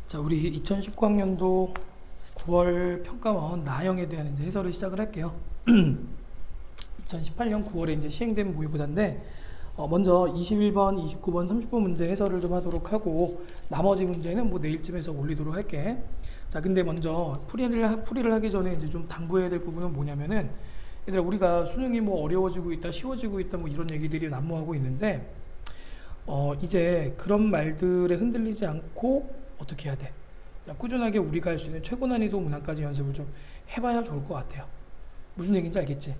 자, 우리 2019학년도 9월 평가원 나형에 대한 이제 해설을 시작을 할게요. 2018년 9월에 이제 시행된 모의고사인데, 먼저 21번, 29번, 30번 문제 해설을 좀 하도록 하고, 나머지 문제는 뭐 내일쯤 해서 올리도록 할게. 자, 근데 먼저 풀이를 하기 전에 이제 좀 당부해야 될 부분은 뭐냐면은, 얘들아, 우리가 수능이 뭐 어려워지고 있다, 쉬워지고 있다, 뭐 이런 얘기들이 난무하고 있는데, 이제 그런 말들에 흔들리지 않고 어떻게 해야 돼? 꾸준하게 우리가 할 수 있는 최고 난이도 문항까지 연습을 좀 해봐야 좋을 것 같아요. 무슨 얘기인지 알겠지?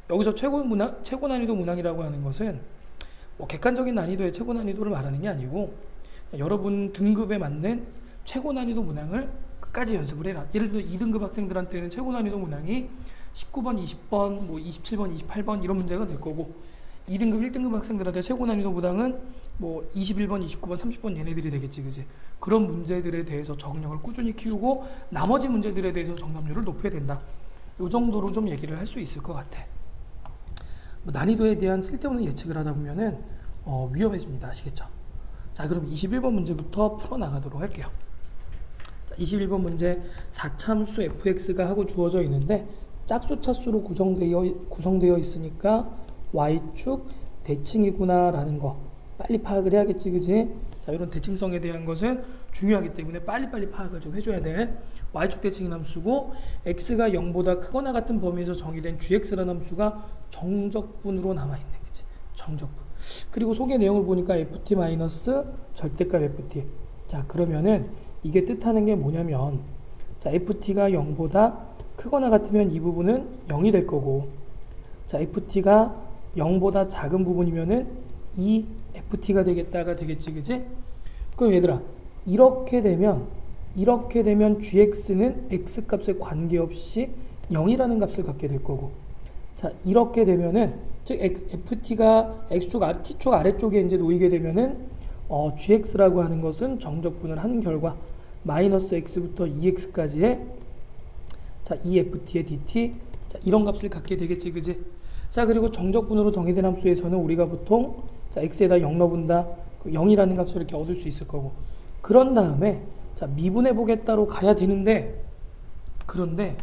여기서 최고 난이도 문항이라고 하는 것은 뭐 객관적인 난이도의 최고 난이도를 말하는 게 아니고, 여러분 등급에 맞는 최고 난이도 문항을 끝까지 연습을 해라. 예를 들어 2등급 학생들한테는 최고 난이도 문항이 19번, 20번, 뭐 27번, 28번 이런 문제가 될 거고, 2등급, 1등급 학생들한테 최고 난이도 문항은 뭐 21번, 29번, 30번 얘네들이 되겠지, 그지? 그런 문제들에 대해서 적응력을 꾸준히 키우고 나머지 문제들에 대해서 정답률을 높여야 된다. 이 정도로 좀 얘기를 할 수 있을 것 같아. 뭐 난이도에 대한 쓸데없는 예측을 하다 보면은 위험해집니다. 아시겠죠? 자, 그럼 21번 문제부터 풀어나가도록 할게요. 자, 21번 문제 4차함수 fx가 하고 주어져 있는데 짝수 차수로 구성되어 있으니까 y축 대칭이구나 라는 거 빨리 파악을 해야겠지, 그지? 자, 이런 대칭성에 대한 것은 중요하기 때문에 빨리빨리 파악을 좀 해줘야 돼. y축 대칭인 함수고 x가 0보다 크거나 같은 범위에서 정의된 gx라는 함수가 정적분으로 남아있네, 그치? 정적분. 그리고 소개 내용을 보니까 ft 마이너스 절대값 ft. 자, 그러면은 이게 뜻하는 게 뭐냐면, 자, ft가 0보다 크거나 같으면 이 부분은 0이 될 거고, 자, ft가 0보다 작은 부분이면은 이 ft가 되겠다가 되겠지, 그지? 그럼 얘들아, 이렇게 되면 gx는 x값에 관계없이 0이라는 값을 갖게 될 거고, 자, 이렇게 되면은 즉 ft가 x축 t축 아래쪽에 이제 놓이게 되면은 gx라고 하는 것은 정적분을 하는 결과 마이너스 x부터 2x까지의 자, 2ft의 dt, 자, 이런 값을 갖게 되겠지, 그지? 자, 그리고 정적분으로 정의된 함수에서는 우리가 보통 자, x에다 0 넣어본다. 0이라는 값을 이렇게 얻을 수 있을 거고, 그런 다음에 자, 미분해 보겠다로 가야 되는데, 그런데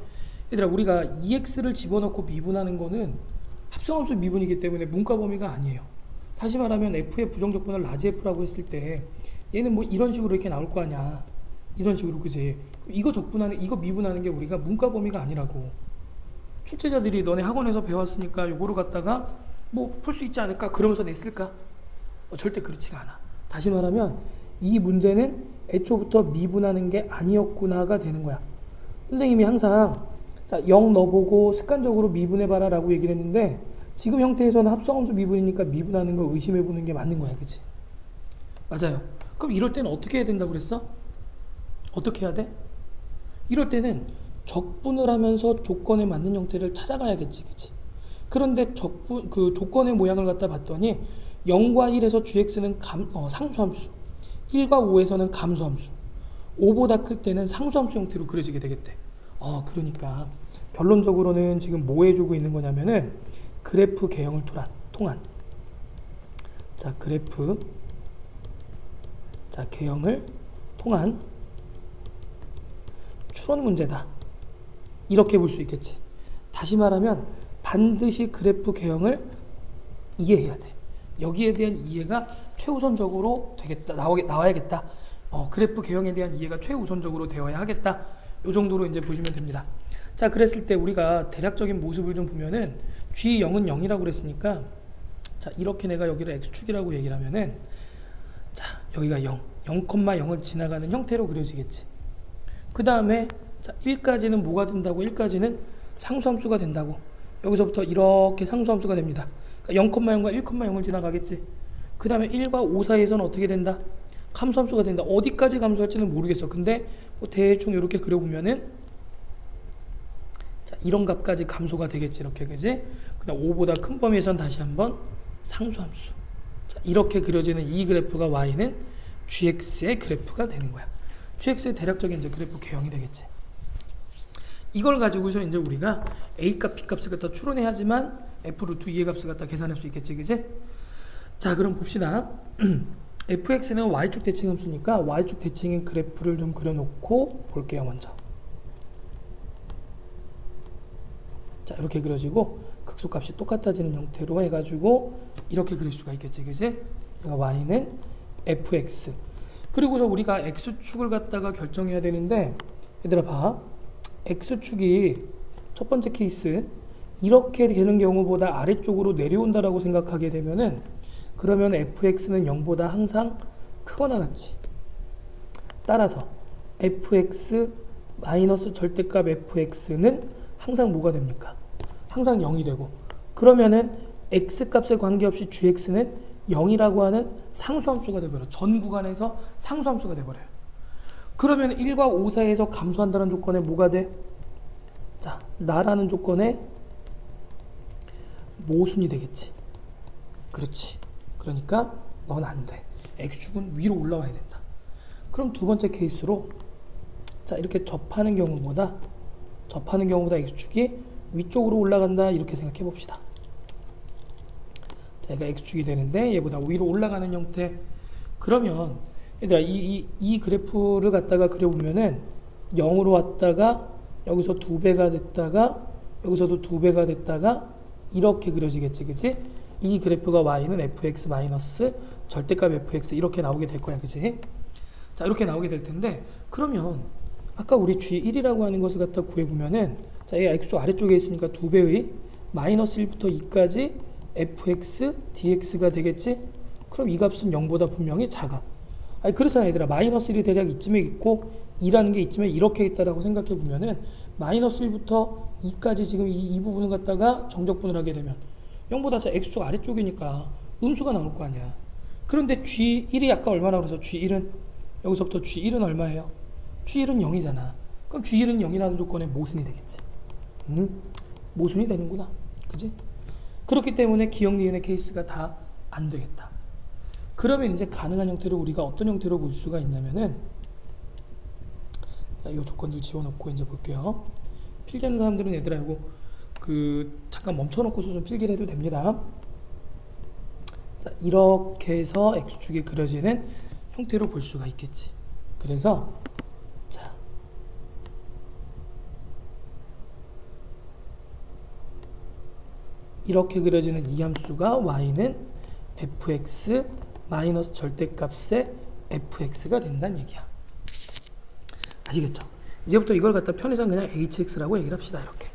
얘들아, 우리가 2x를 집어넣고 미분하는 거는 합성함수 미분이기 때문에 문과 범위가 아니에요. 다시 말하면 f의 부정적분을 라지 f라고 했을 때 얘는 뭐 이런 식으로 이렇게 나올 거 아니야. 이런 식으로, 그지? 이거 미분하는 게 우리가 문과 범위가 아니라고. 출제자들이 너네 학원에서 배웠으니까 요거를 갖다가 뭐 풀 수 있지 않을까 그러면서 냈을까? 절대 그렇지가 않아. 다시 말하면 이 문제는 애초부터 미분하는 게 아니었구나가 되는 거야. 선생님이 항상 자, 0 넣어보고 습관적으로 미분해봐라 라고 얘기를 했는데, 지금 형태에서는 합성함수 미분이니까 미분하는 거 의심해보는 게 맞는 거야, 그치? 맞아요. 그럼 이럴 때는 어떻게 해야 된다고 그랬어? 어떻게 해야 돼? 이럴 때는 적분을 하면서 조건에 맞는 형태를 찾아가야겠지, 그치? 그런데 조건의 모양을 갖다 봤더니 0과 1에서 gx는 상수함수, 1과 5에서는 감수함수, 5보다 클 때는 상수함수 형태로 그려지게 되겠대. 그러니까 결론적으로는 지금 뭐 해주고 있는 거냐면은 그래프 개형을 통한 자, 그래프 자, 개형을 통한 추론 문제다. 이렇게 볼 수 있겠지. 다시 말하면 반드시 그래프 개형을 이해해야 돼. 여기에 대한 이해가 최우선적으로 되겠다. 나와야겠다. 그래프 개형에 대한 이해가 최우선적으로 되어야 하겠다. 이 정도로 이제 보시면 됩니다. 자, 그랬을 때 우리가 대략적인 모습을 좀 보면은 G0은 0이라고 그랬으니까, 자, 이렇게 내가 여기를 X축이라고 얘기를 하면은, 자, 여기가 0, 0,0을 지나가는 형태로 그려지겠지. 그 다음에 자, 1까지는 뭐가 된다고? 1까지는 상수함수가 된다고. 여기서부터 이렇게 상수함수가 됩니다. 그러니까 0,0과 1,0을 지나가겠지. 그 다음에 1과 5 사이에서는 어떻게 된다? 감수함수가 된다. 어디까지 감수할지는 모르겠어. 근데 뭐 대충 이렇게 그려보면은 자, 이런 값까지 감소가 되겠지, 이렇게, 그지? 그냥 5보다 큰 범위에선 다시 한번 상수함수. 자, 이렇게 그려지는 이 그래프가 y는 gx의 그래프가 되는 거야. gx의 대략적인 이제 그래프 개형이 되겠지. 이걸 가지고서 이제 우리가 a값, b값을 갖다 추론해야지만 f 루트 2의 값을 갖다 계산할 수 있겠지, 그지? 자, 그럼 봅시다. fx는 y축 대칭 함수니까 y축 대칭인 그래프를 좀 그려놓고 볼게요. 먼저 자 이렇게 그려지고 극소값이 똑같아지는 형태로 해가지고 이렇게 그릴 수가 있겠지, 그지? y는 fx. 그리고서 우리가 x축을 갖다가 결정해야 되는데, 얘들아 봐, x축이 첫 번째 케이스 이렇게 되는 경우보다 아래쪽으로 내려온다라고 생각하게 되면은, 그러면 fx는 0보다 항상 크거나 같지. 따라서 fx 마이너스 절대값 fx는 항상 뭐가 됩니까? 항상 0이 되고, 그러면은 x값에 관계없이 gx는 0이라고 하는 상수함수가 되버려요. 전 구간에서 상수함수가 되버려요. 그러면 1과 5 사이에서 감소한다는 조건에 뭐가 돼? 자, 나라는 조건에 모순이 되겠지. 그렇지. 그러니까 넌 안 돼. x축은 위로 올라와야 된다. 그럼 두 번째 케이스로 자 이렇게 접하는 경우보다 x축이 위쪽으로 올라간다 이렇게 생각해 봅시다. 자, 얘가 x축이 되는데 얘보다 위로 올라가는 형태. 그러면 얘들아 이 그래프를 갖다가 그려보면은 0으로 왔다가 여기서 2배가 됐다가 여기서도 2배가 됐다가 이렇게 그려지겠지, 그치? 이 그래프가 y는 fx 마이너스 절대값 fx 이렇게 나오게 될 거야, 그치? 자, 이렇게 나오게 될 텐데, 그러면 아까 우리 g1이라고 하는 것을 갖다 구해보면은, 자, 얘가 x축 아래쪽에 있으니까 2배의 마이너스 1부터 2까지 fx dx가 되겠지? 그럼 이 값은 0보다 분명히 작아. 아니, 그렇잖아, 얘들아. 마이너스 1이 대략 이쯤에 있고 2라는 게 이쯤에 이렇게 있다라고 생각해보면은 마이너스 1부터 2까지 지금 이 부분을 갖다가 정적분을 하게 되면 0보다 자 x축 아래쪽이니까 음수가 나올 거 아니야. 그런데 g1이 아까 얼마나 그래서 g1은 여기서부터 g1은 얼마예요? g1은 0이잖아. 그럼 g1은 0이라는 조건에 모순이 되겠지. 모순이 되는구나. 그지? 그렇기 때문에 기억 니은의 케이스가 다 안 되겠다. 그러면 이제 가능한 형태로 우리가 어떤 형태로 볼 수가 있냐면은, 자, 이 조건들 지워놓고 이제 볼게요. 필기하는 사람들은 얘들아 이거 잠깐 멈춰놓고서 좀 필기를 해도 됩니다. 자, 이렇게 해서 x축이 그려지는 형태로 볼 수가 있겠지. 그래서 자, 이렇게 그려지는 이 함수가 y는 fx 마이너스 절대값의 fx가 된다는 얘기야. 아시겠죠? 이제부터 이걸 갖다 편의상 그냥 hx라고 얘기를 합시다. 이렇게.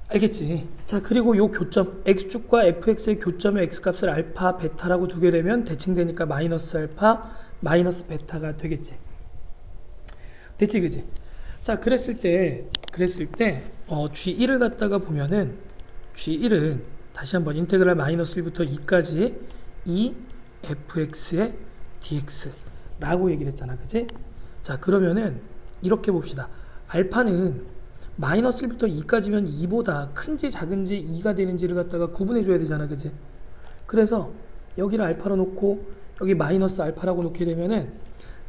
알겠지? 자, 그리고 요 교점 x축과 fx의 교점의 x값을 알파, 베타라고 두게 되면 대칭되니까 마이너스 알파, 마이너스 베타가 되겠지. 됐지, 그지? 자, 그랬을 때 g1을 갖다가 보면은 g1은 다시 한번 인테그랄 마이너스 1부터 2까지 이 fx의 dx라고 얘기를 했잖아, 그지? 자, 그러면은 이렇게 봅시다. 알파는 마이너스 1부터 2까지면 2보다 큰지 작은지 2가 되는지를 갖다가 구분해 줘야 되잖아, 그지? 그래서 여기를 알파로 놓고 여기 마이너스 알파라고 놓게 되면은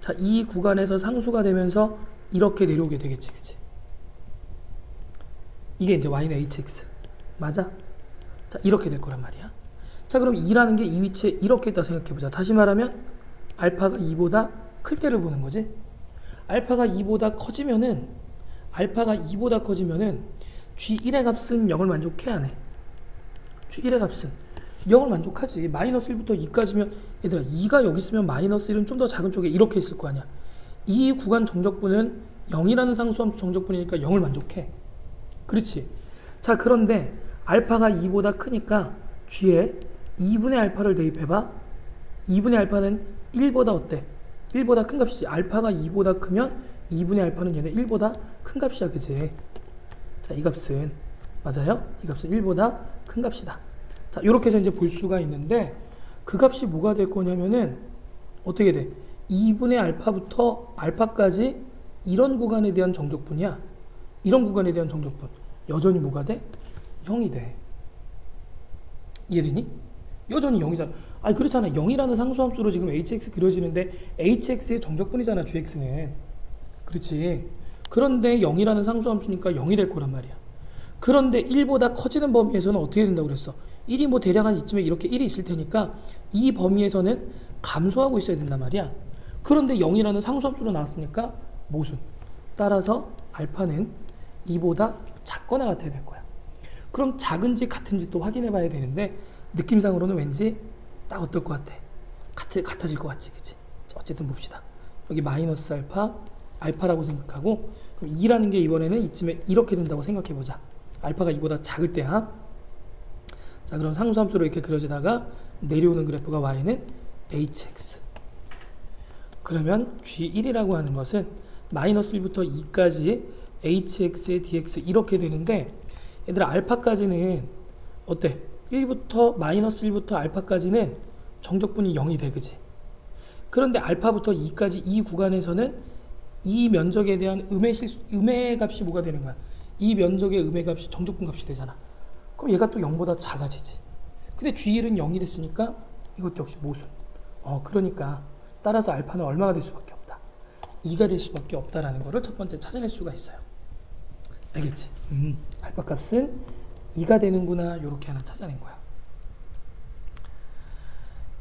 자, 이 구간에서 상수가 되면서 이렇게 내려오게 되겠지, 그지? 이게 이제 y는 hx 맞아? 자, 이렇게 될 거란 말이야. 자, 그럼 2라는 게 이 위치에 이렇게 있다 생각해보자. 다시 말하면 알파가 2보다 클 때를 보는 거지. 알파가 2보다 커지면은 g1의 값은 0을 만족해 안 해? g1의 값은 0을 만족하지. 마이너스 1부터 2까지면 얘들아 2가 여기 있으면 마이너스 1은 좀 더 작은 쪽에 이렇게 있을 거 아니야. 이 구간 정적분은 0이라는 상수함수 정적분이니까 0을 만족해. 그렇지. 자, 그런데 알파가 2보다 크니까 g에 2분의 알파를 대입해봐. 2분의 알파는 1보다 어때? 1보다 큰 값이지. 알파가 2보다 크면 2분의 알파는 얘네 1보다 큰 값이야, 그지? 자, 이 값은 맞아요? 이 값은 1보다 큰 값이다. 자, 이렇게 해서 이제 볼 수가 있는데 그 값이 뭐가 될 거냐면은 어떻게 돼? 2분의 알파부터 알파까지 이런 구간에 대한 정적분이야. 이런 구간에 대한 정적분. 여전히 뭐가 돼? 0이 돼. 이해되니? 여전히 0이잖아. 아니, 그렇잖아. 0이라는 상수함수로 지금 hx 그려지는데 hx의 정적분이잖아, gx는. 그렇지. 그런데 0이라는 상수함수니까 0이 될 거란 말이야. 그런데 1보다 커지는 범위에서는 어떻게 된다고 그랬어? 1이 뭐 대략 한 이쯤에 이렇게 1이 있을 테니까 이 범위에서는 감소하고 있어야 된단 말이야. 그런데 0이라는 상수함수로 나왔으니까 모순. 따라서 알파는 2보다 작거나 같아야 될 거야. 그럼 작은지 같은지 또 확인해 봐야 되는데 느낌상으로는 왠지 딱 어떨 것 같아? 같아질 것 같지, 그치? 자, 어쨌든 봅시다. 여기 마이너스 알파, 알파라고 생각하고, 그럼 2라는 게 이번에는 이쯤에 이렇게 된다고 생각해 보자. 알파가 2보다 작을 때야. 자, 그럼 상수함수로 이렇게 그려지다가 내려오는 그래프가 y는 hx. 그러면 g1이라고 하는 것은 마이너스 1부터 2까지 hx의 dx 이렇게 되는데, 얘들아 알파까지는 어때? 1부터 마이너스 1부터 알파까지는 정적분이 0이 돼, 그지? 그런데 알파부터 2까지 이 구간에서는 이 면적에 대한 음의 값이 뭐가 되는 거야? 이 면적의 음의 값이 정적분 값이 되잖아. 그럼 얘가 또 0보다 작아지지. 근데 G1은 0이 됐으니까 이것도 역시 모순. 그러니까 따라서 알파는 얼마가 될 수밖에 없다. 2가 될 수밖에 없다라는 거를 첫 번째 찾아낼 수가 있어요. 알겠지? 알파 값은 2가 되는구나. 이렇게 하나 찾아낸 거야.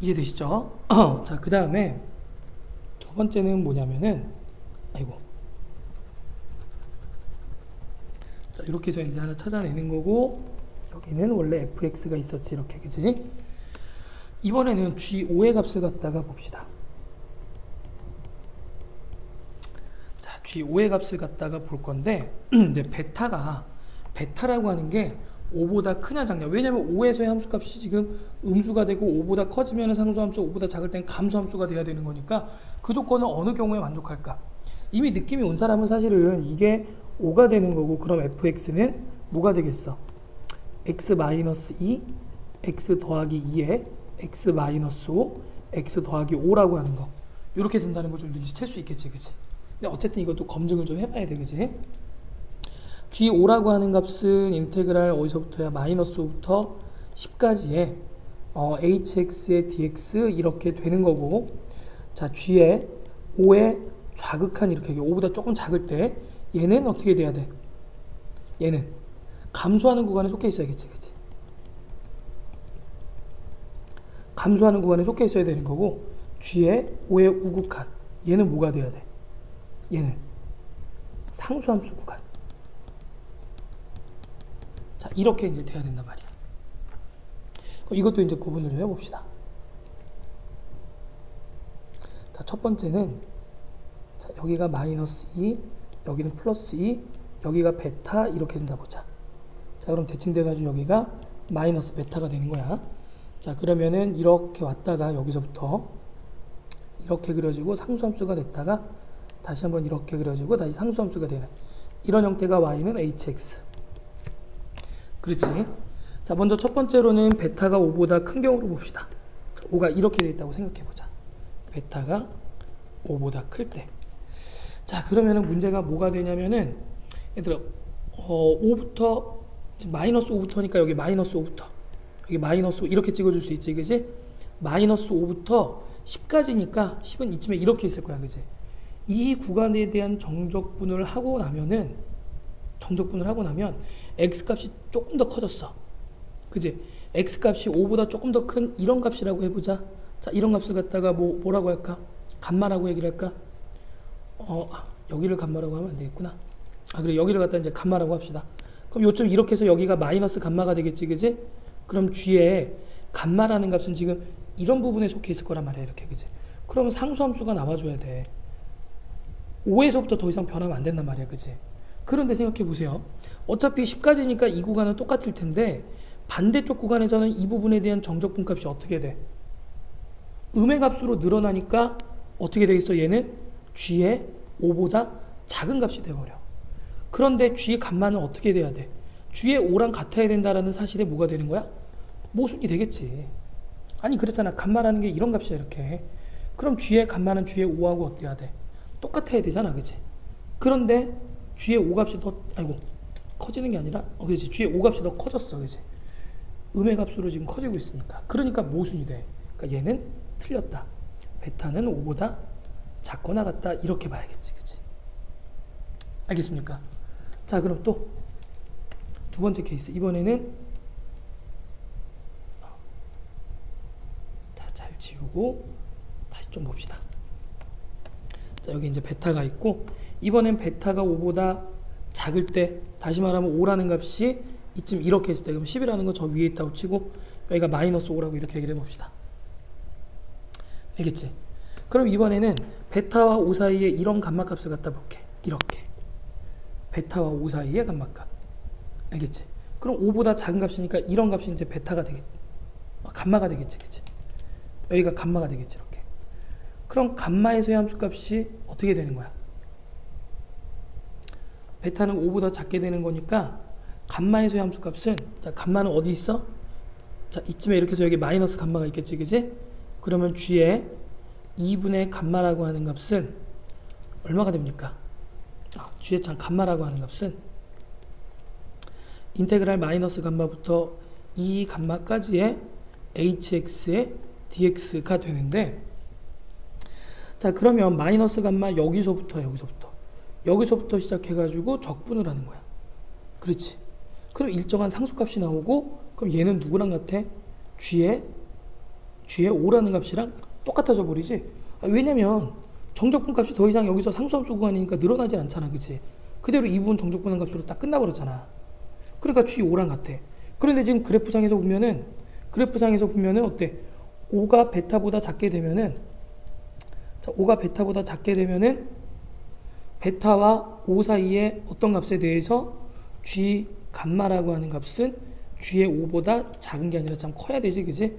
이해되시죠? 자, 그 다음에 두 번째는 뭐냐면은, 자, 이렇게 해서 이제 하나 찾아내는 거고, 여기는 원래 fx가 있었지, 이렇게, 그지? 이번에는 g5의 값을 갖다가 봅시다. 자, g5의 값을 갖다가 볼 건데, 이제 베타라고 하는 게 5보다 크냐 작냐. 왜냐면 5에서의 함수값이 지금 음수가 되고 5보다 커지면 상수함수, 5보다 작을 땐 감수함수가 돼야 되는 거니까 그 조건은 어느 경우에 만족할까? 이미 느낌이 온 사람은 사실은 이게 5가 되는 거고, 그럼 fx는 뭐가 되겠어? x-2, x 더하기 2에 x-5, x 더하기 5라고 하는 거. 이렇게 된다는 걸 좀 눈치챌 수 있겠지, 그치? 근데 어쨌든 이것도 검증을 좀 해봐야 돼, 그치? g5라고 하는 값은 인테그랄 어디서부터야? 마이너스 5부터 10까지의 hx의 dx 이렇게 되는 거고, 자, g에 5의 좌극한 이렇게 5보다 조금 작을 때 얘는 어떻게 돼야 돼? 얘는 감소하는 구간에 속해 있어야겠지, 그치? 감소하는 구간에 속해 있어야 되는 거고, g에 5의 우극한 얘는 뭐가 돼야 돼? 얘는 상수함수 구간. 자, 이렇게 이제 돼야 된단 말이야. 그럼 이것도 이제 구분을 좀 해봅시다. 자, 첫 번째는, 자, 여기가 마이너스 2, 여기는 플러스 2, 여기가 베타 이렇게 된다 보자. 자, 그럼 대칭돼가지고 여기가 마이너스 베타가 되는 거야. 자, 그러면은 이렇게 왔다가 여기서부터 이렇게 그려지고 상수함수가 됐다가 다시 한번 이렇게 그려지고 다시 상수함수가 되는 이런 형태가 y는 hx. 그렇지? 자, 먼저 첫 번째로는 베타가 5보다 큰 경우로 봅시다. 5가 이렇게 돼 있다고 생각해보자. 베타가 5보다 클 때. 자, 그러면은 문제가 뭐가 되냐면은, 얘들아, 5부터, 마이너스 5부터니까 여기 마이너스 5부터, 여기 마이너스 5 이렇게 찍어줄 수 있지, 그지? 마이너스 5부터 10까지니까 10은 이쯤에 이렇게 있을 거야, 그지? 이 구간에 대한 정적분을 하고 나면 x값이 조금 더 커졌어, 그지? x값이 5보다 조금 더 큰 이런 값이라고 해보자. 자, 이런 값을 갖다가 뭐라고 할까? 감마라고 얘기를 할까? 여기를 감마라고 하면 안 되겠구나. 그래, 여기를 갖다 이제 감마라고 합시다. 그럼 요점 이렇게 해서 여기가 마이너스 감마가 되겠지, 그지? 그럼 g에 감마라는 값은 지금 이런 부분에 속해 있을 거란 말이야, 이렇게, 그지? 그러면 상수함수가 나와줘야 돼. 5에서부터 더 이상 변하면 안 된단 말이야, 그지? 그런데 생각해 보세요. 어차피 10까지니까 이 구간은 똑같을 텐데 반대쪽 구간에서는 이 부분에 대한 정적분 값이 어떻게 돼? 음의 값으로 늘어나니까 어떻게 되겠어? 얘는 g의 5보다 작은 값이 돼버려. 그런데 g의 값만은 어떻게 돼야 돼? g의 5랑 같아야 된다라는 사실에 뭐가 되는 거야? 모순이 되겠지. 아니, 그렇잖아. 값만하는 게 이런 값이야, 이렇게. 그럼 g의 값만은 g의 5하고 어때야 돼? 똑같아야 되잖아, 그치? 그런데 g의 5값이 더, 커지는 게 아니라, 그렇지. g의 5값이 더 커졌어, 그치? 음의 값으로 지금 커지고 있으니까. 그러니까 모순이 돼. 그러니까 얘는 틀렸다. 베타는 5보다 작거나 같다. 이렇게 봐야겠지, 그치? 알겠습니까? 자, 그럼 또 두 번째 케이스. 이번에는 자, 잘 지우고 좀 봅시다. 자, 여기 이제 베타가 있고, 이번엔 베타가 5보다 작을 때, 다시 말하면 5라는 값이 이쯤 이렇게 했을 때, 그럼 10이라는 건 저 위에 있다고 치고, 여기가 마이너스 5라고 이렇게 얘기를 해봅시다. 알겠지? 그럼 이번에는 베타와 5 사이에 이런 감마값을 갖다 볼게. 이렇게. 베타와 5 사이의 감마값. 알겠지? 그럼 5보다 작은 값이니까 이런 값이 이제 베타가 되겠지. 감마가 되겠지. 그치? 여기가 감마가 되겠지. 이렇게. 그럼 감마의 소요함수 값이 어떻게 되는 거야? 베타는 5보다 작게 되는 거니까 감마의 소요함수 값은, 자, 감마는 어디 있어? 자, 이쯤에 이렇게 해서 여기 마이너스 감마가 있겠지. 그치? 그러면 g의 2분의 감마라고 하는 값은 얼마가 됩니까? g의 참 감마라고 하는 값은 인테그랄 마이너스 감마부터 2 감마까지의 hx의 dx가 되는데, 자, 그러면 마이너스 감마 여기서부터 시작해가지고 적분을 하는 거야. 그렇지? 그럼 일정한 상수값이 나오고, 그럼 얘는 누구랑 같아? g의 5라는 값이랑 똑같아져 버리지. 왜냐면 정적분 값이 더 이상 여기서 상수함수 구간이니까 늘어나진 않잖아. 그치? 그대로 이 부분 정적분한 값으로 딱 끝나버렸잖아. 그러니까 g 5랑 같아. 그런데 지금 그래프상에서 보면은 어때? 5가 베타보다 작게 되면은, 자, 5가 베타보다 작게 되면은 베타와 5 사이에 어떤 값에 대해서 g 감마라고 하는 값은 g의 5보다 작은 게 아니라 참 커야 되지. 그지?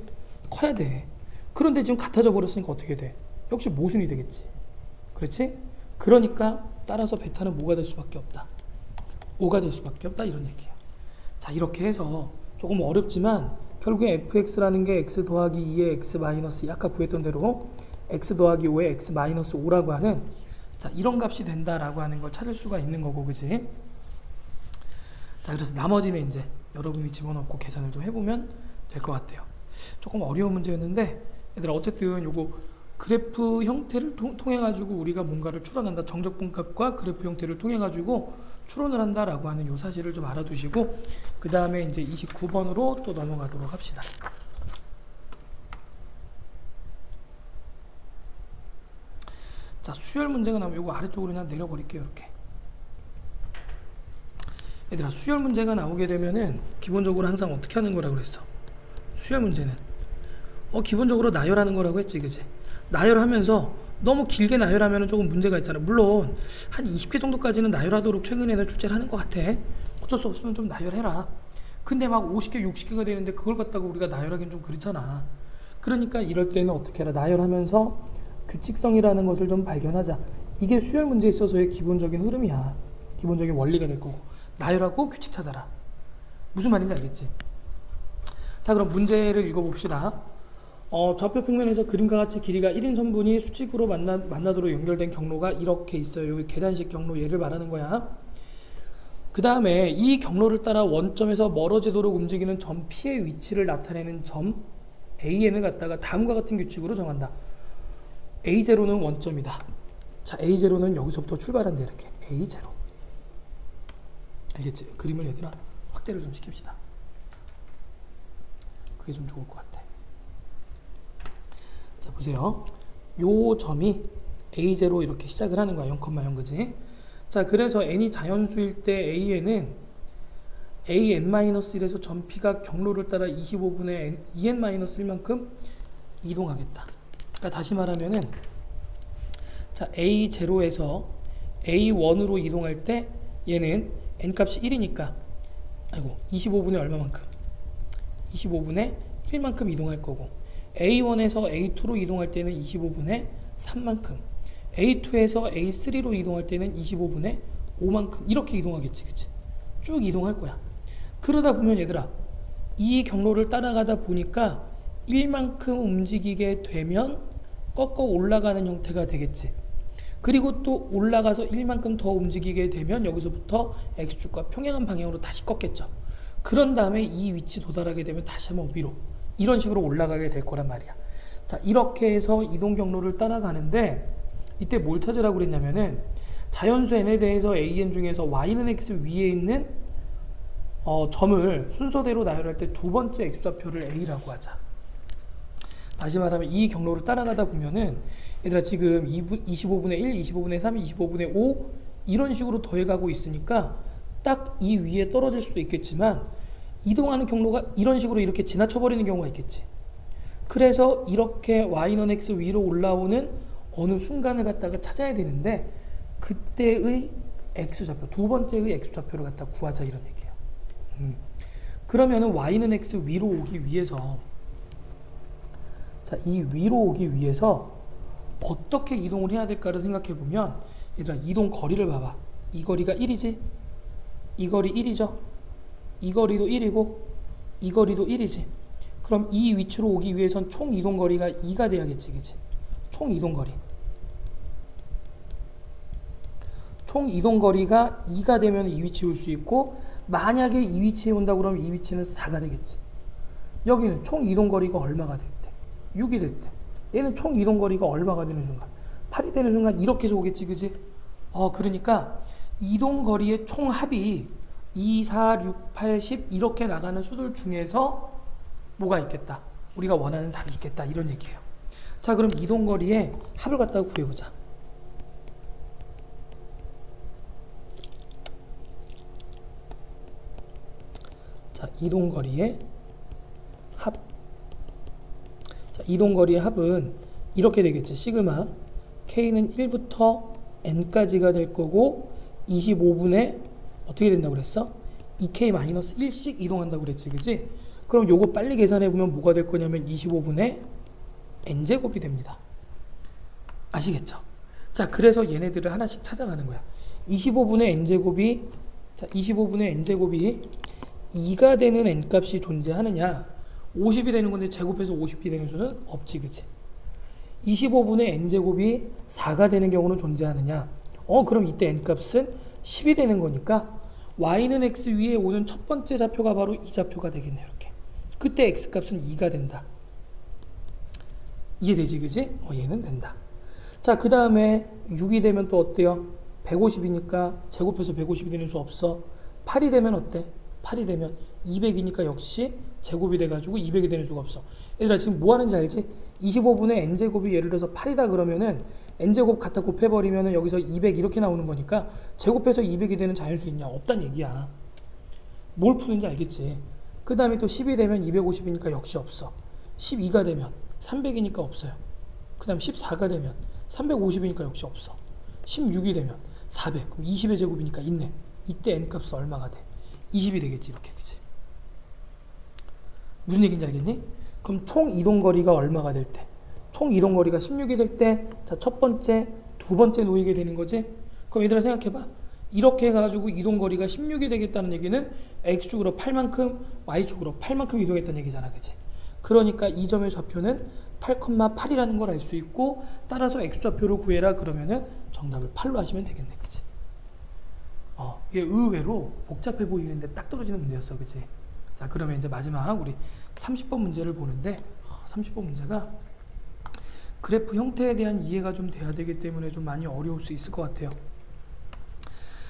커야 돼. 그런데 지금 같아져 버렸으니까 어떻게 돼? 역시 모순이 되겠지. 그렇지? 그러니까 따라서 베타는 뭐가 될 수밖에 없다. 5가 될 수밖에 없다. 이런 얘기야. 자, 이렇게 해서 조금 어렵지만 결국에 fx라는 게 x 더하기 2의 x 마이너스, 아까 구했던 대로 x 더하기 5의 x 마이너스 5라고 하는, 자, 이런 값이 된다라고 하는 걸 찾을 수가 있는 거고. 그지? 자, 그래서 나머지는 이제 여러분이 집어넣고 계산을 좀 해보면 될 것 같아요. 조금 어려운 문제였는데, 얘들아, 어쨌든 요거 그래프 형태를 통해 가지고 우리가 뭔가를 추론한다. 정적분값과 그래프 형태를 통해 가지고 추론을 한다라고 하는 요 사실을 좀 알아두시고, 그 다음에 이제 29번으로 또 넘어가도록 합시다. 자, 수열 문제가 나오면 요거 아래쪽으로 그냥 내려버릴게요. 이렇게. 얘들아, 수열 문제가 나오게 되면은 기본적으로 항상 어떻게 하는 거라고 그랬어? 수열 문제는 기본적으로 나열하는 거라고 했지. 그치? 나열하면서 너무 길게 나열하면 조금 문제가 있잖아. 물론 한 20개 정도까지는 나열하도록 최근에는 출제를 하는 것 같아. 어쩔 수 없으면 좀 나열해라. 근데 막 50개 60개가 되는데 그걸 갖다가 우리가 나열하기는 좀 그렇잖아. 그러니까 이럴 때는 어떻게 해라? 나열하면서 규칙성이라는 것을 좀 발견하자. 이게 수열 문제에 있어서의 기본적인 흐름이야. 기본적인 원리가 될 거고. 나열하고 규칙 찾아라. 무슨 말인지 알겠지? 자, 그럼 문제를 읽어봅시다. 좌표 평면에서 그림과 같이 길이가 1인 선분이 수직으로 만나도록 연결된 경로가 이렇게 있어요. 여기 계단식 경로 얘를 말하는 거야. 그 다음에 이 경로를 따라 원점에서 멀어지도록 움직이는 점 P의 위치를 나타내는 점 AN을 갖다가 다음과 같은 규칙으로 정한다. A0는 원점이다. 자, A0는 여기서부터 출발한다. 이렇게 A0. 알겠지? 그림을 얘들아 확대를 좀 시킵시다. 그게 좀 좋을 것 같아. 자, 보세요. 요 점이 A0 이렇게 시작을 하는 거야. 0,0 그지? 자, 그래서 n이 자연수일 때 an은 an-1에서 점 P가 경로를 따라 25분의 2n-1만큼 이동하겠다. 그러니까 다시 말하면은, 자, A0에서 A1으로 이동할 때 얘는 n값이 1이니까 25분의 얼마만큼? 25분의 1만큼 이동할 거고, A1에서 A2로 이동할 때는 25분의 3만큼, A2에서 A3로 이동할 때는 25분의 5만큼 이렇게 이동하겠지. 그치? 쭉 이동할 거야. 그러다 보면 얘들아, 이 경로를 따라가다 보니까 1만큼 움직이게 되면 꺾어 올라가는 형태가 되겠지. 그리고 또 올라가서 1만큼 더 움직이게 되면 여기서부터 X축과 평행한 방향으로 다시 꺾겠죠. 그런 다음에 이 위치 도달하게 되면 다시 한번 위로, 이런 식으로 올라가게 될 거란 말이야. 자, 이렇게 해서 이동 경로를 따라가는데 이때 뭘 찾으라고 그랬냐면은, 자연수 n에 대해서 an 중에서 y는 x 위에 있는 점을 순서대로 나열할 때 두 번째 x좌표를 a라고 하자. 다시 말하면 이 경로를 따라가다 보면은 얘들아 지금 25분의 1, 25분의 3, 25분의 5 이런 식으로 더해가고 있으니까 딱 이 위에 떨어질 수도 있겠지만 이동하는 경로가 이런 식으로 이렇게 지나쳐버리는 경우가 있겠지. 그래서 이렇게 y는 x 위로 올라오는 어느 순간을 갖다가 찾아야 되는데 그때의 x좌표, 두 번째의 x좌표를 갖다 구하자 이런 얘기야. 그러면은 y는 x 위로 오기 위해서 자, 이 위로 오기 위해서 어떻게 이동을 해야 될까를 생각해 보면 얘들아 이동 거리를 봐봐. 이 거리가 1이지? 이 거리 1이죠? 이 거리도 1이고 이 거리도 1이지. 그럼 이 위치로 오기 위해선 총 이동 거리가 2가 돼야겠지, 그치? 총 이동 거리. 총 이동 거리가 2가 되면 이 위치에 올 수 있고 만약에 이 위치에 온다 그러면 이 위치는 4가 되겠지. 여기는 총 이동 거리가 얼마가 될 때? 6이 될 때. 얘는 총 이동 거리가 얼마가 되는 순간? 8이 되는 순간 이렇게 해서 오겠지, 그치? 그러니까 이동 거리의 총 합이 2, 4, 6, 8, 10 이렇게 나가는 수들 중에서 뭐가 있겠다? 우리가 원하는 답이 있겠다 이런 얘기예요. 자, 그럼 이동 거리의 합을 갖다가 구해보자. 자, 이동 거리의 합. 자, 이동 거리의 합은 이렇게 되겠지. 시그마 k는 1부터 n까지가 될 거고 25분의 어떻게 된다고 그랬어? 2k-1씩 이동한다고 그랬지, 그치? 그럼 요거 빨리 계산해보면 뭐가 될 거냐면 25분의 n제곱이 됩니다. 아시겠죠? 자, 그래서 얘네들을 하나씩 찾아가는 거야. 25분의 n제곱이, 자, 25분의 n제곱이 2가 되는 n값이 존재하느냐? 50이 되는 건데 제곱해서 50이 되는 수는 없지, 그치? 25분의 n제곱이 4가 되는 경우는 존재하느냐? 그럼 이때 n값은 10이 되는 거니까 y는 x 위에 오는 첫 번째 좌표가 바로 이 좌표가 되겠네요. 이렇게. 그때 x값은 2가 된다. 이해되지, 그지? 얘는 된다. 자, 그 다음에 6이 되면 또 어때요? 150이니까 제곱해서 150이 되는 수 없어. 8이 되면 어때? 8이 되면 200이니까 역시 제곱이 돼가지고 200이 되는 수가 없어. 얘들아 지금 뭐 하는지 알지? 25분의 n제곱이 예를 들어서 8이다 그러면은 n제곱 갖다 곱해버리면은 여기서 200 이렇게 나오는 거니까 제곱해서 200이 되는 자연수 있냐? 없단 얘기야. 뭘 푸는지 알겠지? 그 다음에 또 10이 되면 250이니까 역시 없어. 12가 되면 300이니까 없어요. 그 다음 14가 되면 350이니까 역시 없어. 16이 되면 400. 그럼 20의 제곱이니까 있네. 이때 n값은 얼마가 돼? 20이 되겠지, 이렇게. 그치? 무슨 얘기인지 알겠니? 그럼 총 이동거리가 얼마가 될 때? 총 이동거리가 16이 될 때, 자, 첫 번째, 두 번째 놓이게 되는 거지? 그럼 얘들아 생각해봐. 이렇게 해가지고 이동거리가 16이 되겠다는 얘기는 x축으로 8만큼, y축으로 8만큼 이동했다는 얘기잖아, 그치? 그러니까 이 점의 좌표는 8,8이라는 걸 알 수 있고, 따라서 x좌표를 구해라 그러면은 정답을 8로 하시면 되겠네, 그치? 이게 의외로 복잡해 보이는데 딱 떨어지는 문제였어, 그치? 자, 그러면 이제 마지막 우리 30번 문제를 보는데 30번 문제가 그래프 형태에 대한 이해가 좀 돼야 되기 때문에 좀 많이 어려울 수 있을 것 같아요.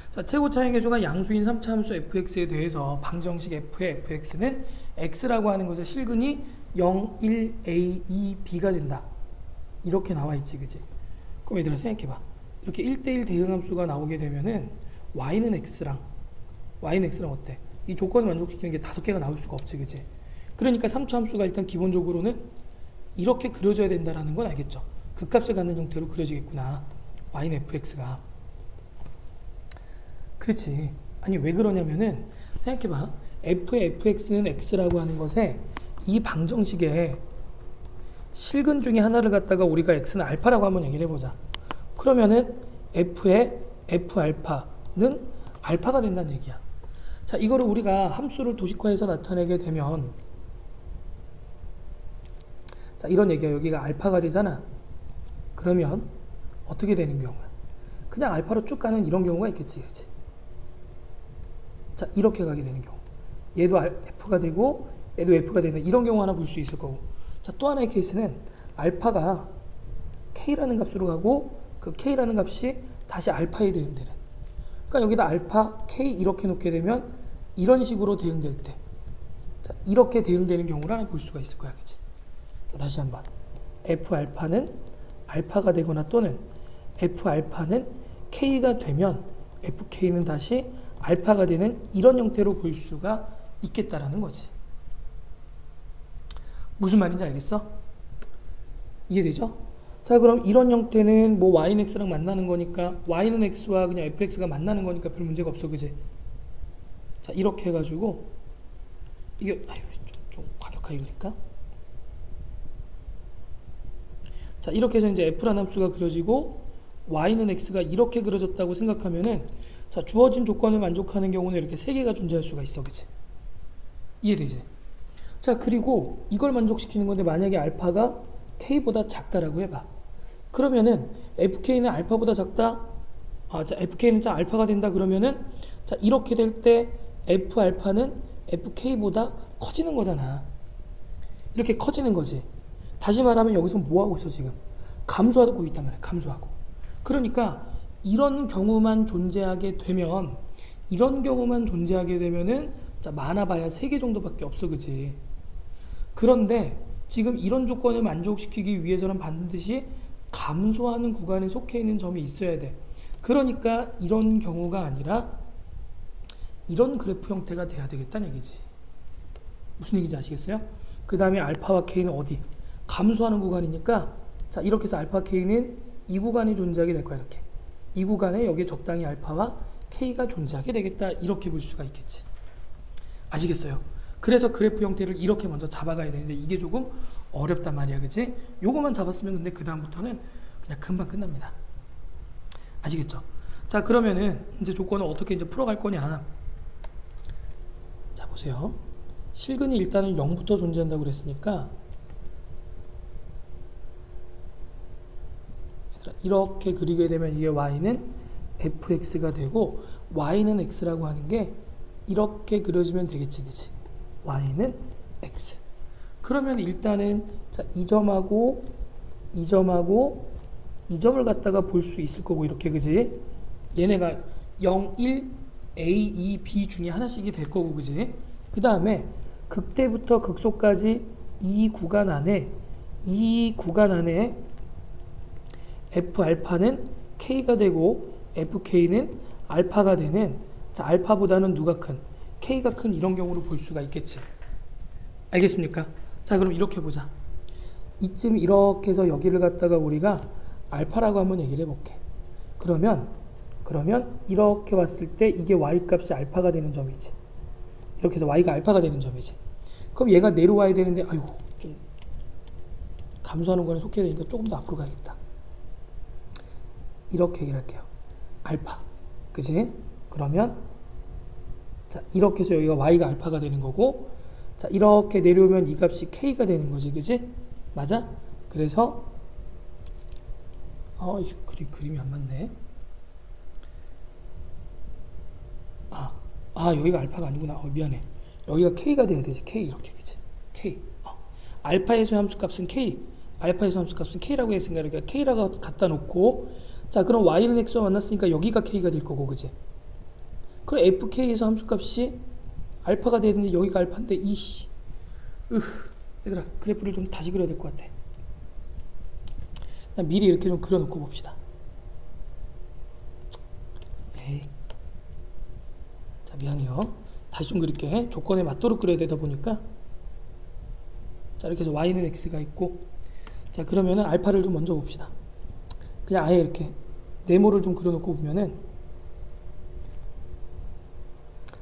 자, 최고 차이 계수가 양수인 3차 함수 fx에 대해서 방정식 f의 fx는 x라고 하는 것의 실근이 0, 1, a, 2, b가 된다. 이렇게 나와 있지, 그치? 그럼 얘들아 생각해봐. 이렇게 1대1 대응함수가 나오게 되면은 y는 x랑 어때? 이 조건을 만족시키는 게 5개가 나올 수가 없지, 그치? 그러니까 3차 함수가 일단 기본적으로는 이렇게 그려져야 된다는 건 알겠죠? 극값을 갖는 형태로 그려지겠구나. y는 fx가. 그렇지. 아니 왜 그러냐면은 생각해봐. f의 fx는 x라고 하는 것에 이 방정식에 실근 중에 하나를 갖다가 우리가 x는 알파라고 한번 얘기를 해보자. 그러면은 f의 f알파는 알파가 된다는 얘기야. 자, 이거를 우리가 함수를 도식화해서 나타내게 되면, 자, 이런 얘기야. 여기가 알파가 되잖아. 그러면 어떻게 되는 경우야? 그냥 알파로 쭉 가는 이런 경우가 있겠지, 그렇지? 자, 이렇게 가게 되는 경우. 얘도 f가 되고 얘도 f가 되는 이런 경우 하나 볼 수 있을 거고. 자, 또 하나의 케이스는 알파가 k라는 값으로 가고 그 k라는 값이 다시 알파에 대응되는. 그러니까 여기다 알파 k 이렇게 놓게 되면 이런 식으로 대응될 때, 자, 이렇게 대응되는 경우를 하나 볼 수가 있을 거야, 그치? 자, 다시 한번 f 알파는 알파가 되거나 또는 f 알파는 k가 되면 fk는 다시 알파가 되는 이런 형태로 볼 수가 있겠다라는 거지. 무슨 말인지 알겠어? 이해되죠? 자, 그럼 이런 형태는 뭐 y는 x랑 만나는 거니까 y는 x와 그냥 fx가 만나는 거니까 별 문제가 없어, 그지? 자, 이렇게 해가지고 이게 좀 과격하게 그릴까? 자, 이렇게 해서 이제 f라는 함수가 그려지고 y는 x가 이렇게 그려졌다고 생각하면은 자, 주어진 조건을 만족하는 경우는 이렇게 세 개가 존재할 수가 있어, 그치? 이해되지? 자, 그리고 이걸 만족시키는 건데 만약에 알파가 k보다 작다라고 해봐. 그러면은 fk는 알파보다 작다. 자, fk는 자 알파가 된다 그러면은 자, 이렇게 될 때 f 알파는 fk보다 커지는 거잖아. 이렇게 커지는 거지. 다시 말하면 여기서 뭐 하고 있어 지금? 감소하고 있단 말이야. 감소하고. 그러니까 이런 경우만 존재하게 되면 자, 많아봐야 3개 정도밖에 없어, 그지? 그런데 지금 이런 조건을 만족시키기 위해서는 반드시 감소하는 구간에 속해 있는 점이 있어야 돼. 그러니까 이런 경우가 아니라 이런 그래프 형태가 돼야 되겠다는 얘기지. 무슨 얘기인지 아시겠어요? 그 다음에 알파와 k는 어디? 감소하는 구간이니까 자, 이렇게 해서 알파 k는 이 구간이 존재하게 될 거야. 이렇게 이 구간에 여기에 적당히 알파와 k가 존재하게 되겠다. 이렇게 볼 수가 있겠지. 아시겠어요? 그래서 그래프 형태를 이렇게 먼저 잡아가야 되는데 이게 조금 어렵단 말이야, 그치? 요거만 잡았으면 근데 그 다음부터는 그냥 금방 끝납니다. 아시겠죠? 자, 그러면은 이제 조건을 어떻게 이제 풀어갈 거냐? 자, 보세요. 실근이 일단은 0부터 존재한다고 그랬으니까 이렇게 그리게 되면 이게 y는 fx가 되고 y는 x라고 하는 게 이렇게 그려지면 되겠지, 그치? y는 x. 그러면 일단은 자, 이 점을 갖다가 볼 수 있을 거고 이렇게, 그지? 얘네가 0, 1, a, 2, b 중에 하나씩이 될 거고, 그지? 그 다음에 극대부터 극소까지 이 구간 안에 f 알파는 k가 되고 fk는 알파가 되는 자, 알파보다는 누가 큰? k가 큰 이런 경우로 볼 수가 있겠지. 알겠습니까? 자, 그럼 이렇게 보자. 이쯤 이렇게 해서 여기를 갖다가 우리가 알파라고 한번 얘기를 해볼게. 그러면 이렇게 왔을 때 이게 y 값이 알파가 되는 점이지. 이렇게 해서 y가 알파가 되는 점이지. 그럼 얘가 내려와야 되는데 아이고 좀 감소하는 거에 속해야 되니까 조금 더 앞으로 가야겠다. 이렇게 얘기를 할게요. 알파. 그치? 그러면 자, 이렇게 해서 여기가 y가 알파가 되는 거고 자, 이렇게 내려오면 이 값이 k가 되는 거지. 그치? 맞아? 그래서 그림이 안 맞네. 여기가 알파가 아니구나. 미안해. 여기가 k가 돼야 되지. k 이렇게, 그치? k. 알파의 소함수 값은 k. 알파의 소함수 값은 k라고 했으니까 이렇게 k라고 갖다 놓고 자, 그럼 y는 x와 만났으니까 여기가 k가 될 거고, 그치? 그럼 fk에서 함수 값이 알파가 되는데 여기가 알파인데 얘들아 그래프를 좀 다시 그려야 될 것 같아. 미리 이렇게 좀 그려놓고 봅시다. 에이. 자, 미안해요. 다시 좀 그릴게. 조건에 맞도록 그려야 되다 보니까 자, 이렇게 해서 y는 x가 있고 자, 그러면은 알파를 좀 먼저 봅시다. 그냥 아예 이렇게 네모를 좀 그려놓고 보면은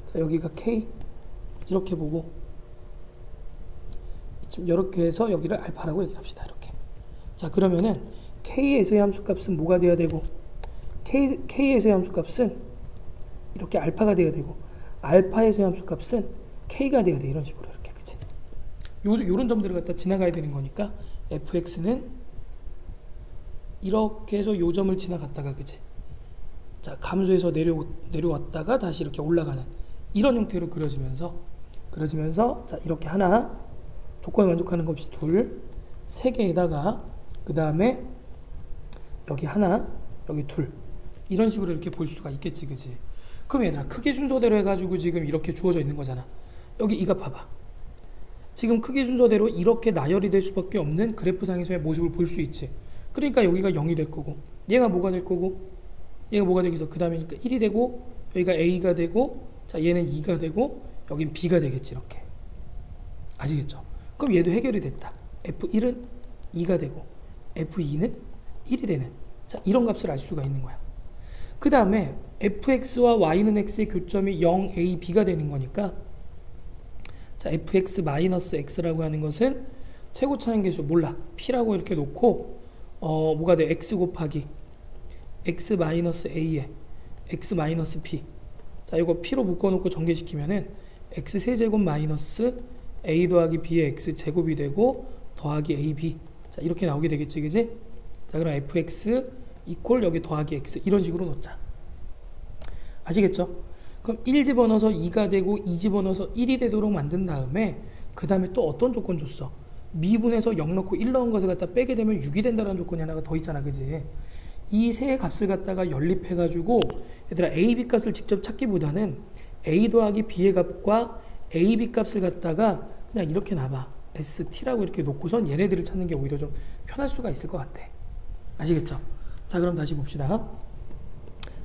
자, 여기가 k 이렇게 보고 지금 이렇게 해서 여기를 알파라고 얘기를 합시다. 이렇게. 자, 그러면은 k에서의 함수값은 뭐가 돼야 되고 k에서의 함수값은 이렇게 알파가 돼야 되고 알파에서의 함수값은 k가 돼야 돼. 이런 식으로 이렇게, 그치? 요런 점들을 갖다 지나가야 되는 거니까 fx는 이렇게 해서 요 점을 지나갔다가, 그치? 자, 감소해서 내려왔다가 다시 이렇게 올라가는 이런 형태로 그려지면서 자, 이렇게 하나 조건을 만족하는 것 없이 둘, 세 개에다가 그 다음에 여기 하나, 여기 둘 이런 식으로 이렇게 볼 수가 있겠지, 그치? 그럼 얘들아 크기 순서대로 해가지고 지금 이렇게 주어져 있는 거잖아. 여기 이거 봐봐. 지금 크기 순서대로 이렇게 나열이 될 수밖에 없는 그래프상에서의 모습을 볼 수 있지. 그러니까 여기가 0이 될 거고 얘가 뭐가 될 거고 얘가 뭐가 되겠어. 그 다음이니까 1이 되고 여기가 A가 되고 자 얘는 2가 되고 여긴 B가 되겠지. 이렇게 아시겠죠? 그럼 얘도 해결이 됐다. F1은 2가 되고 F2는 1이 되는 자 이런 값을 알 수가 있는 거야. 그 다음에 fx와 y는 x의 교점이 0, a, b가 되는 거니까 자 fx-x라고 하는 것은 최고 차항계수 몰라 p라고 이렇게 놓고 뭐가 돼? x 곱하기 x-a에 x-p 자 이거 p로 묶어놓고 전개시키면은 x 세제곱 마이너스 a 더하기 b의 x 제곱이 되고 더하기 ab 자 이렇게 나오게 되겠지 그지? 자 그럼 fx 이퀄 여기 더하기 x 이런 식으로 놓자. 아시겠죠? 그럼 1 집어넣어서 2가 되고 2 집어넣어서 1이 되도록 만든 다음에 그 다음에 또 어떤 조건 줬어? 미분에서 0 넣고 1 넣은 것을 갖다 빼게 되면 6이 된다는 조건이 하나가 더 있잖아 그지? 이 세 값을 갖다가 연립해 가지고 얘들아 a, b 값을 직접 찾기보다는 a 더하기 b의 값과 a, b 값을 갖다가 그냥 이렇게 놔봐 st라고 이렇게 놓고선 얘네들을 찾는 게 오히려 좀 편할 수가 있을 것 같아. 아시겠죠? 자 그럼 다시 봅시다.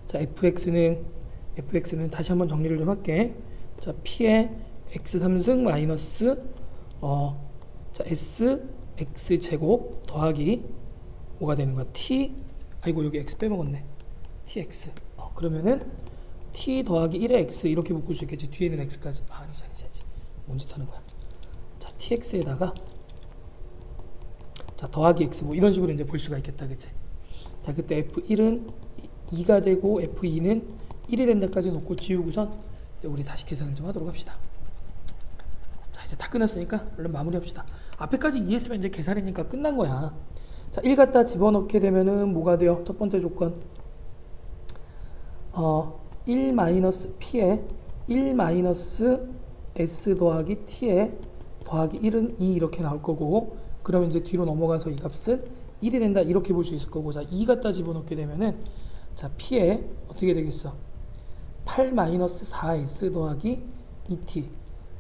자 fx는 다시 한번 정리를 좀 할게. 자 p의 x3승 마이너스 자 s x 제곱 더하기 뭐가 되는 거야? t 아이고 여기 x 빼먹었네. tx 그러면은 t 더하기 1의 x 이렇게 묶을 수 있겠지. 뒤에는 x까지 아니지 뭔 짓 하는 거야. 자 tx에다가 자 더하기 x 뭐 이런 식으로 이제 볼 수가 있겠다 그치? 자 그때 f1은 2가 되고 f2는 1이 된다까지 놓고 지우고선 이제 우리 다시 계산을 좀 하도록 합시다. 자 이제 다 끝났으니까 얼른 마무리합시다. 앞에까지 이해했으면 이제 계산이니까 끝난 거야. 자 1 갖다 집어넣게 되면은 뭐가 돼요? 첫 번째 조건 1 마이너스 p에 1 마이너스 s 더하기 t에 더하기 1은 2 이렇게 나올 거고 그러면 이제 뒤로 넘어가서 이 값은 1이 된다 이렇게 볼 수 있을 거고 자 2 갖다 집어넣게 되면은 자 p에 어떻게 되겠어? 8 마이너스 4s 더하기 2t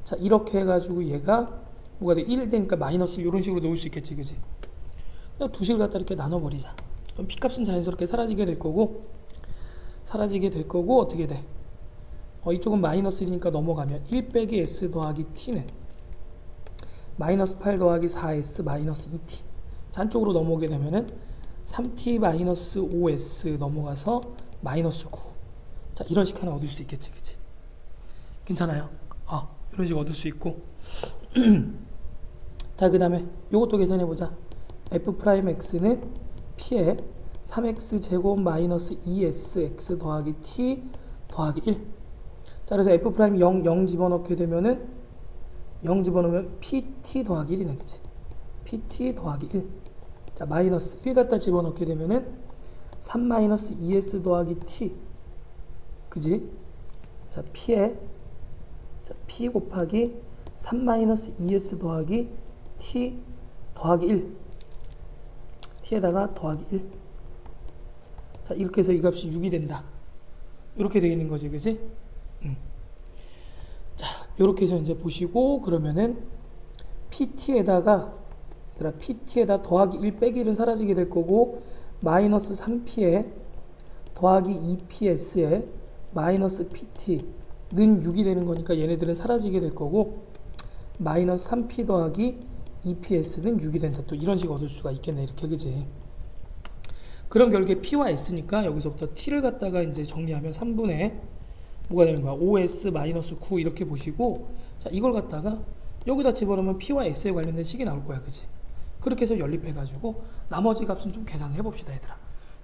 자 이렇게 해가지고 얘가 뭐가 돼? 1 되니까 마이너스 이런 식으로 놓을 수 있겠지 그지? 그냥 두 식을 갖다 이렇게 나눠버리자. 그럼 p 값은 자연스럽게 사라지게 될 거고 어떻게 돼? 이쪽은 마이너스 1이니까 넘어가면 1 빼기 s 더하기 t는 마이너스 8 더하기 4s 마이너스 2t 자 한쪽으로 넘어오게 되면은 3t 마이너스 5s 넘어가서 마이너스 9 자 이런 식 하나 얻을 수 있겠지 그치? 괜찮아요? 이런 식 얻을 수 있고 자 그 다음에 요것도 계산해보자. f'x는 p에 3x 제곱 마이너스 2sx 더하기 t 더하기 1 자 그래서 f' 0 집어넣게 되면은 0 집어넣으면 pt 더하기 1이네 그치? pt 더하기 1 자 마이너스 1 갖다 집어넣게 되면은 3 마이너스 2s 더하기 t 그지? 자 p에 자 p 곱하기 3 마이너스 2s 더하기 t 더하기 1 t에다가 더하기 1 자 이렇게 해서 이 값이 6이 된다 이렇게 되어 있는 거지 그지? 자 이렇게 해서 이제 보시고 그러면은 pt에다가 더하기 1 빼기 1은 사라지게 될 거고 마이너스 3p에 더하기 2ps에 마이너스 pt는 6이 되는 거니까 얘네들은 사라지게 될 거고 마이너스 3p 더하기 2ps는 6이 된다. 또 이런 식으로 얻을 수가 있겠네 이렇게 그지? 그럼 결국에 p와 s니까 여기서부터 t를 갖다가 이제 정리하면 3분의 뭐가 되는 거야? 5s 마이너스 9 이렇게 보시고 자 이걸 갖다가 여기다 집어넣으면 p와 s에 관련된 식이 나올 거야 그지? 그렇게 해서 연립해가지고 나머지 값은 좀 계산을 해봅시다 얘들아.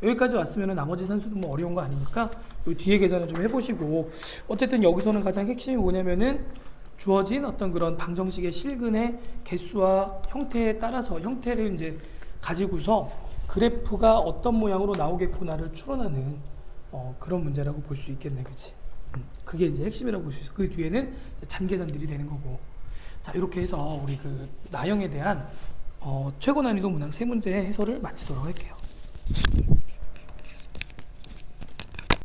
여기까지 왔으면 나머지 산수는 뭐 어려운 거 아니니까 요 뒤에 계산을 좀 해보시고 어쨌든 여기서는 가장 핵심이 뭐냐면은 주어진 어떤 그런 방정식의 실근의 개수와 형태에 따라서 형태를 이제 가지고서 그래프가 어떤 모양으로 나오겠구나를 추론하는 그런 문제라고 볼 수 있겠네 그치? 그게 이제 핵심이라고 볼 수 있어. 그 뒤에는 잔계산들이 되는 거고 자 이렇게 해서 우리 그 나형에 대한 최고 난이도 문항 3문제 해설을 마치도록 할게요.